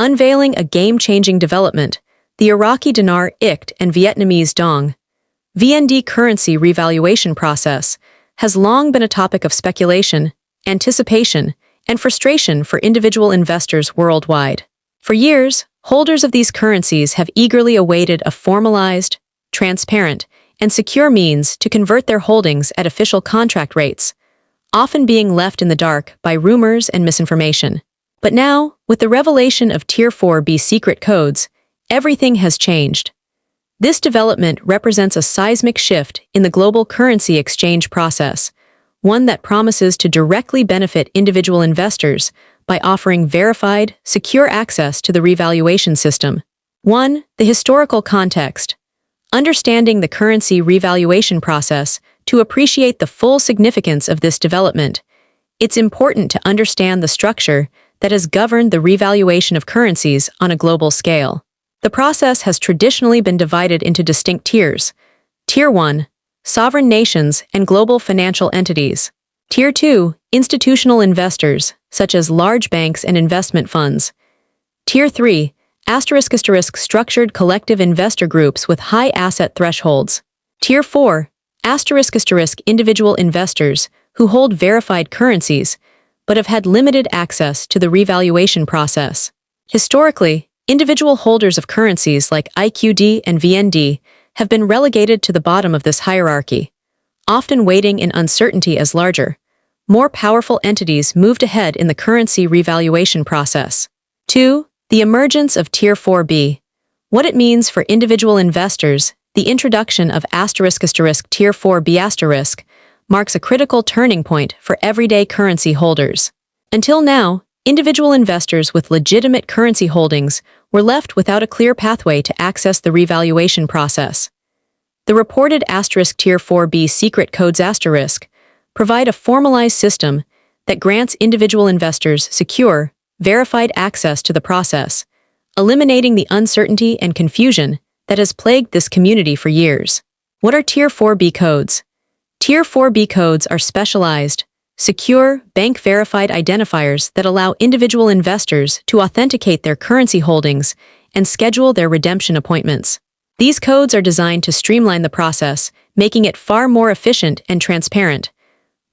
Unveiling a game-changing development, the Iraqi Dinar ICT and Vietnamese Dong VND currency revaluation process has long been a topic of speculation, anticipation, and frustration for individual investors worldwide. For years, holders of these currencies have eagerly awaited a formalized, transparent, and secure means to convert their holdings at official contract rates, often being left in the dark by rumors and misinformation. But now, with the revelation of Tier 4B secret codes, everything has changed. This development represents a seismic shift in the global currency exchange process, one that promises to directly benefit individual investors by offering verified, secure access to the revaluation system. 1. The historical context. Understanding the currency revaluation process to appreciate the full significance of this development, it's important to understand the structure that has governed the revaluation of currencies on a global scale. The process has traditionally been divided into distinct tiers. Tier 1, sovereign nations and global financial entities. Tier 2, institutional investors, such as large banks and investment funds. Tier 3, structured collective investor groups with high asset thresholds. Tier 4, individual investors who hold verified currencies but have had limited access to the revaluation process. Historically, individual holders of currencies like IQD and VND have been relegated to the bottom of this hierarchy, often waiting in uncertainty as larger, more powerful entities moved ahead in the currency revaluation process. 2. The emergence of Tier 4B. What it means for individual investors, the introduction of Tier 4B marks a critical turning point for everyday currency holders. Until now, individual investors with legitimate currency holdings were left without a clear pathway to access the revaluation process. The reported Tier 4B secret codes provide a formalized system that grants individual investors secure, verified access to the process, eliminating the uncertainty and confusion that has plagued this community for years. What are Tier 4B codes? Tier 4B codes are specialized, secure, bank-verified identifiers that allow individual investors to authenticate their currency holdings and schedule their redemption appointments. These codes are designed to streamline the process, making it far more efficient and transparent.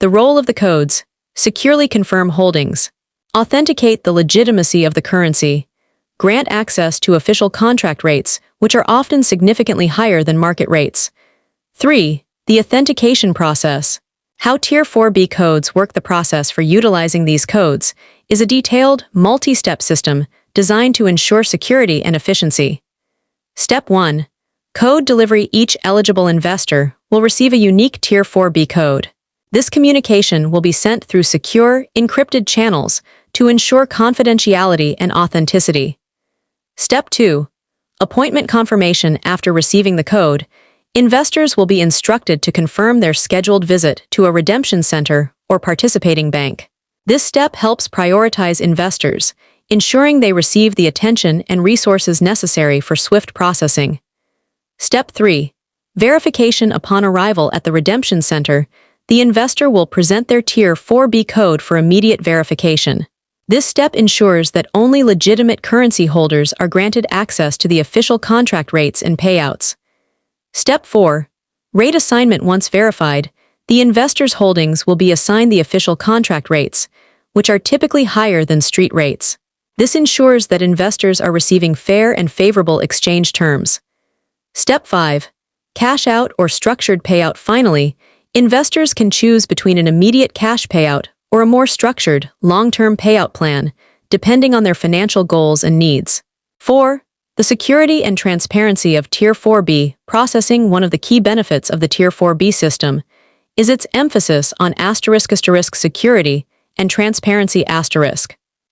The role of the codes: securely confirm holdings, authenticate the legitimacy of the currency, grant access to official contract rates, which are often significantly higher than market rates. 3. The authentication process. How Tier 4B codes work. The process for utilizing these codes is a detailed, multi-step system designed to ensure security and efficiency. Step 1. Code delivery. Each eligible investor will receive a unique Tier 4B code. This communication will be sent through secure, encrypted channels to ensure confidentiality and authenticity. Step 2. Appointment confirmation. After receiving the code, investors will be instructed to confirm their scheduled visit to a redemption center or participating bank. This step helps prioritize investors, ensuring they receive the attention and resources necessary for swift processing. Step 3. Verification. Upon arrival at the redemption center, the investor will present their Tier 4B code for immediate verification. This step ensures that only legitimate currency holders are granted access to the official contract rates and payouts. Step 4. Rate assignment. Once verified, the investor's holdings will be assigned the official contract rates, which are typically higher than street rates. This ensures that investors are receiving fair and favorable exchange terms. Step 5. Cash out or structured payout. Finally, investors can choose between an immediate cash payout or a more structured, long-term payout plan, depending on their financial goals and needs. 4. The security and transparency of Tier 4B processing. One of the key benefits of the Tier 4B system is its emphasis on security and transparency.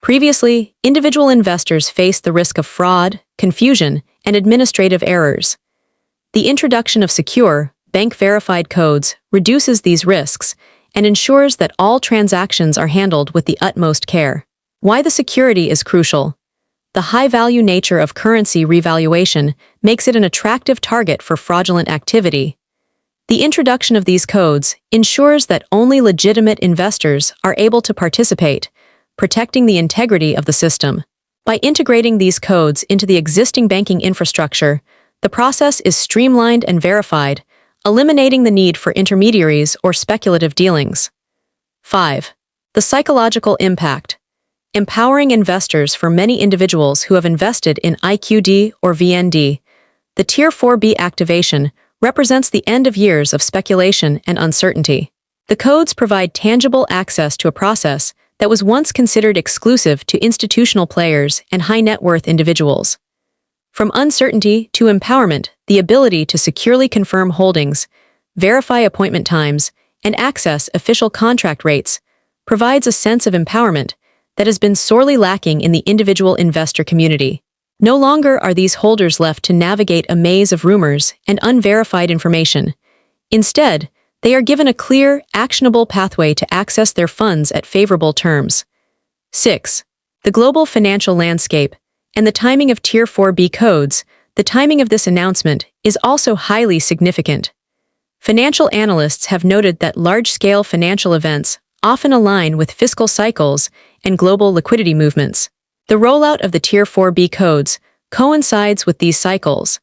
Previously, individual investors faced the risk of fraud, confusion, and administrative errors. The introduction of secure, bank-verified codes reduces these risks and ensures that all transactions are handled with the utmost care. Why the security is crucial. The high-value nature of currency revaluation makes it an attractive target for fraudulent activity. The introduction of these codes ensures that only legitimate investors are able to participate, protecting the integrity of the system. By integrating these codes into the existing banking infrastructure, the process is streamlined and verified, eliminating the need for intermediaries or speculative dealings. 5. The psychological impact. Empowering investors. For many individuals who have invested in IQD or VND, the Tier 4B activation represents the end of years of speculation and uncertainty. The codes provide tangible access to a process that was once considered exclusive to institutional players and high-net-worth individuals. From uncertainty to empowerment, the ability to securely confirm holdings, verify appointment times, and access official contract rates provides a sense of empowerment that has been sorely lacking in the individual investor community. No longer are these holders left to navigate a maze of rumors and unverified information. Instead, they are given a clear, actionable pathway to access their funds at favorable terms. 6. The global financial landscape and the timing of Tier 4B codes. The timing of this announcement is also highly significant. Financial analysts have noted that large-scale financial events often align with fiscal cycles and global liquidity movements. The rollout of the Tier 4B codes coincides with these cycles,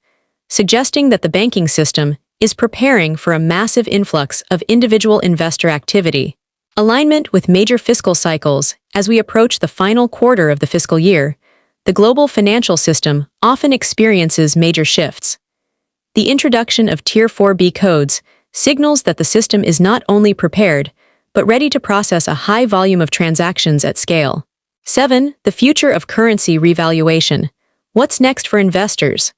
suggesting that the banking system is preparing for a massive influx of individual investor activity. Alignment with major fiscal cycles. As we approach the final quarter of the fiscal year, the global financial system often experiences major shifts. The introduction of Tier 4B codes signals that the system is not only prepared, but ready to process a high volume of transactions at scale. 7. The future of currency revaluation. What's next for investors?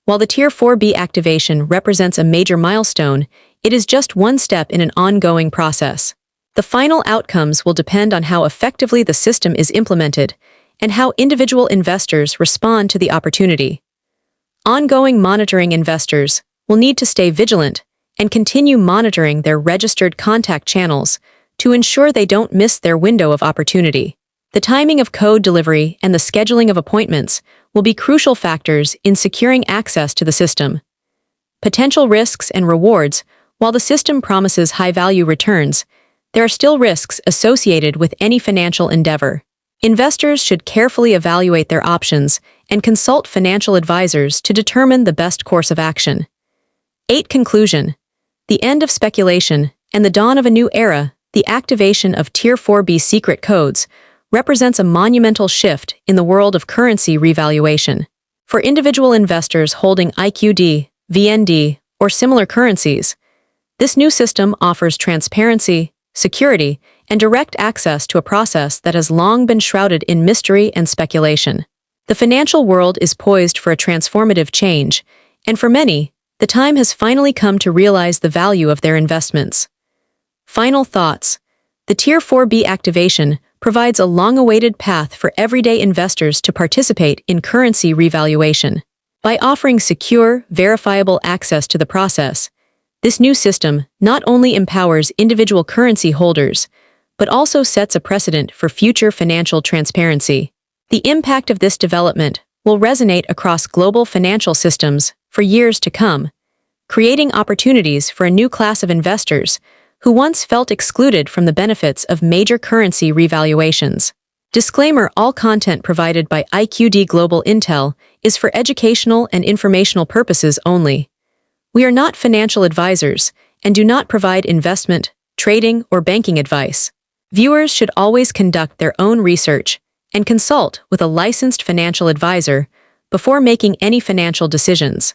While the Tier 4B activation represents a major milestone, it is just one step in an ongoing process. The final outcomes will depend on how effectively the system is implemented and how individual investors respond to the opportunity. Ongoing monitoring. Investors will need to stay vigilant and continue monitoring their registered contact channels to ensure they don't miss their window of opportunity. The timing of code delivery and the scheduling of appointments will be crucial factors in securing access to the system. Potential risks and rewards. While the system promises high-value returns, there are still risks associated with any financial endeavor. Investors should carefully evaluate their options and consult financial advisors to determine the best course of action. 8. Conclusion. The end of speculation and the dawn of a new era. The activation of Tier 4B secret codes represents a monumental shift in the world of currency revaluation. For individual investors holding IQD, VND, or similar currencies, this new system offers transparency, security, and direct access to a process that has long been shrouded in mystery and speculation. The financial world is poised for a transformative change, and for many, the time has finally come to realize the value of their investments. Final thoughts. The Tier 4B activation provides a long-awaited path for everyday investors to participate in currency revaluation. By offering secure, verifiable access to the process, this new system not only empowers individual currency holders, but also sets a precedent for future financial transparency. The impact of this development will resonate across global financial systems for years to come, creating opportunities for a new class of investors who once felt excluded from the benefits of major currency revaluations. Disclaimer: all content provided by IQD Global Intel is for educational and informational purposes only. We are not financial advisors and do not provide investment, trading, or banking advice. Viewers should always conduct their own research and consult with a licensed financial advisor before making any financial decisions.